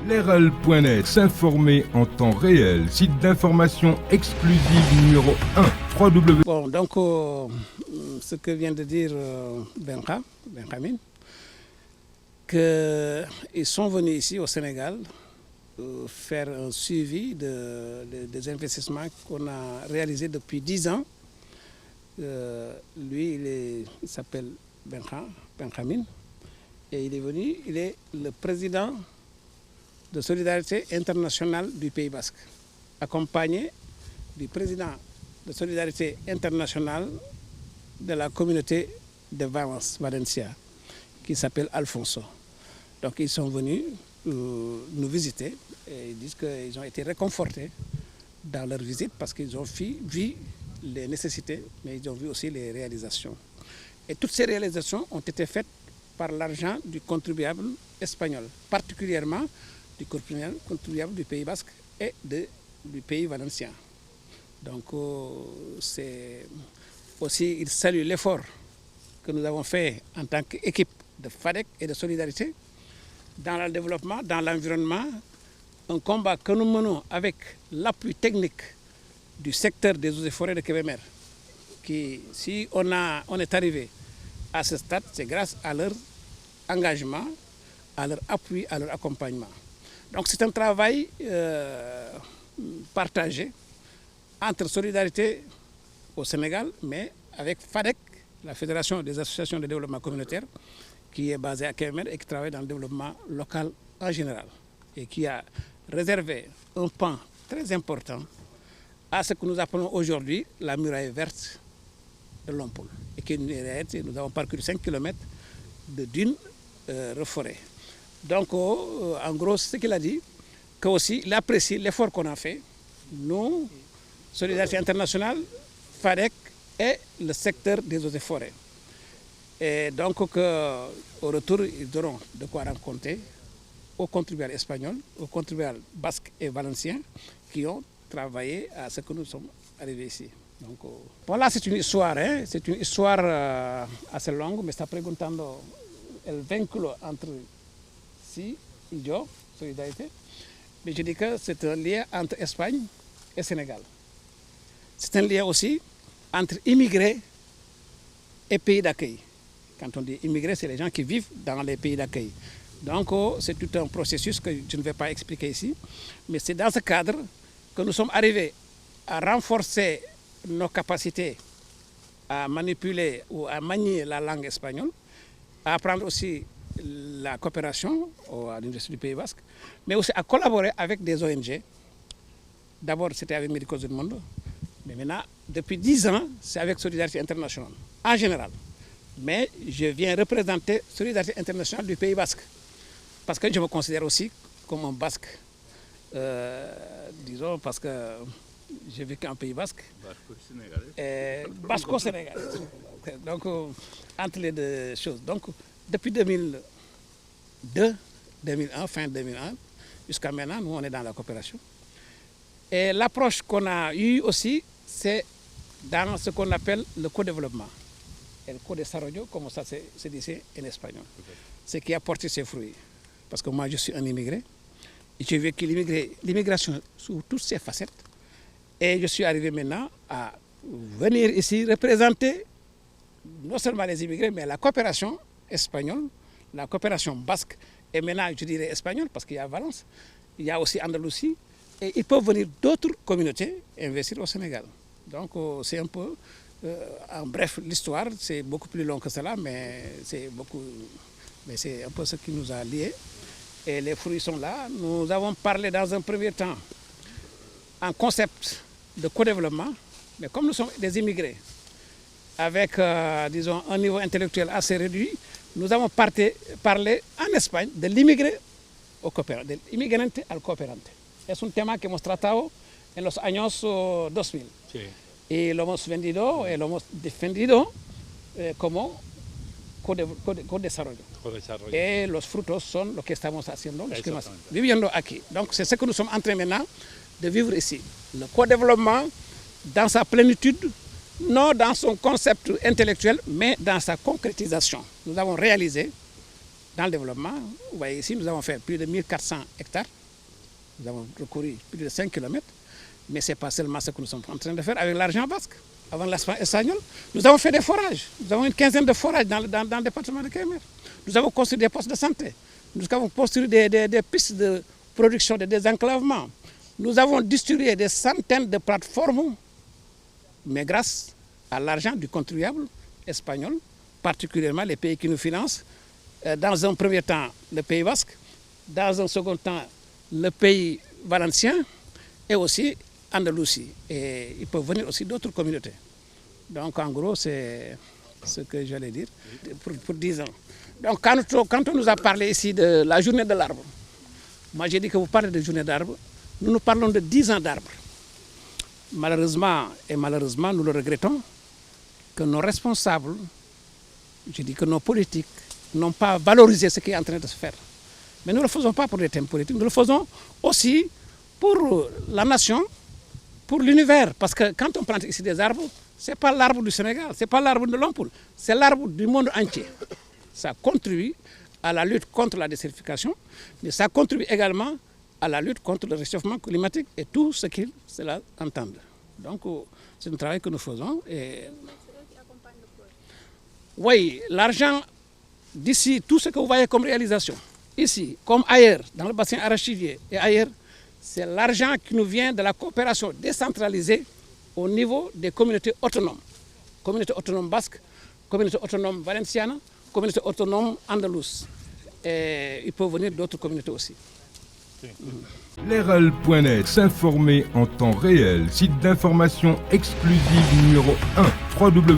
Leral.net, s'informer en temps réel, site d'information exclusive numéro 1, www. Bon, donc, ce que vient de dire Benjamin, qu'ils sont venus ici au Sénégal faire un suivi des investissements qu'on a réalisés depuis 10 ans. Lui, il s'appelle Benjamin, et il est venu, il est le président de Solidarité Internationale du Pays Basque, accompagné du président de Solidarité Internationale de la communauté de Valence, Valencia, qui s'appelle Alfonso. Donc ils sont venus nous visiter et ils disent qu'ils ont été réconfortés dans leur visite parce qu'ils ont vu les nécessités, mais ils ont vu aussi les réalisations. Et toutes ces réalisations ont été faites par l'argent du contribuable espagnol, particulièrement du contribuable du Pays Basque et du pays valencien. Donc, c'est aussi, il salue l'effort que nous avons fait en tant qu'équipe de FADEC et de solidarité dans le développement, dans l'environnement, un combat que nous menons avec l'appui technique du secteur des eaux et forêts de Kébémer, qui, si on est arrivé à ce stade, c'est grâce à leur engagement, à leur appui, à leur accompagnement. Donc c'est un travail partagé entre Solidarité au Sénégal, mais avec FADEC, la Fédération des associations de développement communautaire, qui est basée à Kébémer et qui travaille dans le développement local en général, et qui a réservé un pan très important à ce que nous appelons aujourd'hui la muraille verte de Lompoul. Et qui nous avons parcouru 5 km de dunes reforêt. Donc, en gros, ce qu'il a dit, qu'il apprécie l'effort qu'on a fait, nous, Solidarité Internationale, FADEC et le secteur des eaux et forêts. Et donc, au retour, ils auront de quoi rencontrer aux contribuables espagnols, aux contribuables basques et valenciens qui ont travaillé à ce que nous sommes arrivés ici. Donc, bon, là, c'est une histoire, hein? C'est une histoire assez longue, mais está preguntando el vínculo entre si et yo, Solidarité. Mais je dis que c'est un lien entre Espagne et Sénégal. C'est un lien aussi entre immigrés et pays d'accueil. Quand on dit immigrés, c'est les gens qui vivent dans les pays d'accueil. Donc, c'est tout un processus que je ne vais pas expliquer ici. Mais c'est dans ce cadre que nous sommes arrivés à renforcer nos capacités à manipuler ou à manier la langue espagnole, à apprendre aussi la coopération à l'Université du Pays Basque, mais aussi à collaborer avec des ONG. D'abord, c'était avec Médicos du Monde, mais maintenant, depuis 10 ans, c'est avec Solidarité Internationale, en général. Mais je viens représenter Solidarité Internationale du Pays Basque, parce que je me considère aussi comme un Basque, disons, parce que j'ai vécu en Pays Basque. Basco-sénégalais. Donc, entre les deux choses. Donc, depuis 2002, 2001, fin 2001, jusqu'à maintenant, nous, on est dans la coopération. Et l'approche qu'on a eue aussi, c'est dans ce qu'on appelle le co-développement. Et le co-desarrollo, comme ça se dit en espagnol. Ce qui a porté ses fruits. Parce que moi, je suis un immigré. Et j'ai vécu l'immigration sous toutes ses facettes. Et je suis arrivé maintenant à venir ici représenter non seulement les immigrés, mais la coopération espagnole, la coopération basque, et maintenant je dirais espagnole, parce qu'il y a Valence, il y a aussi Andalousie, et ils peuvent venir d'autres communautés investir au Sénégal. Donc c'est un peu, en bref, l'histoire, c'est beaucoup plus long que cela, mais c'est un peu ce qui nous a liés. Et les fruits sont là. Nous avons parlé dans un premier temps en concept de co-développement, mais comme nous sommes des immigrés, avec, disons, un niveau intellectuel assez réduit, nous avons parlé en Espagne de l'immigré au cooperante, del inmigrante al cooperante. Es un tema que hemos tratado en los años 2000. Sí. Y lo hemos vendido y lo hemos defendido como co-desarrollo. Et los frutos son lo que estamos haciendo, los que estamos viviendo aquí. Donc c'est ce que nous sommes en train maintenant de vivre ici. Le co-développement dans sa plénitude, non dans son concept intellectuel, mais dans sa concrétisation. Nous avons réalisé dans le développement. Vous voyez ici, nous avons fait plus de 1400 hectares. Nous avons recouru plus de 5 km. Mais ce n'est pas seulement ce que nous sommes en train de faire avec l'argent basque. Avant l'espagnol espagnol, nous avons fait des forages. Nous avons une quinzaine de forages dans le département de Kébémer. Nous avons construit des postes de santé. Nous avons construit des pistes de production, de désenclavement. Nous avons distribué des centaines de plateformes, mais grâce à l'argent du contribuable espagnol, particulièrement les pays qui nous financent. Dans un premier temps, le Pays basque. Dans un second temps, le pays valencien et aussi Andalousie. Et il peut venir aussi d'autres communautés. Donc en gros, c'est ce que j'allais dire pour 10 ans. Donc quand on nous a parlé ici de la journée de l'arbre, moi j'ai dit que vous parlez de journée d'arbre, nous parlons de 10 ans d'arbre. Malheureusement, nous le regrettons, que nos responsables, je dis que nos politiques, n'ont pas valorisé ce qui est en train de se faire. Mais nous ne le faisons pas pour des thèmes politiques, nous le faisons aussi pour la nation, pour l'univers. Parce que quand on plante ici des arbres, ce n'est pas l'arbre du Sénégal, ce n'est pas l'arbre de l'Ampoule, c'est l'arbre du monde entier. Ça contribue à la lutte contre la désertification, mais ça contribue également à la lutte contre le réchauffement climatique et tout ce qu'ils entendent. Donc c'est un travail que nous faisons. Et... oui, l'argent d'ici, tout ce que vous voyez comme réalisation, ici comme ailleurs, dans le bassin arachidier et ailleurs, c'est l'argent qui nous vient de la coopération décentralisée au niveau des communautés autonomes. Communauté autonome basque, communauté autonome valenciane, communauté autonome andalouse. Et il peut venir d'autres communautés aussi. Leral.net, s'informer en temps réel, site d'information exclusive numéro 1, www.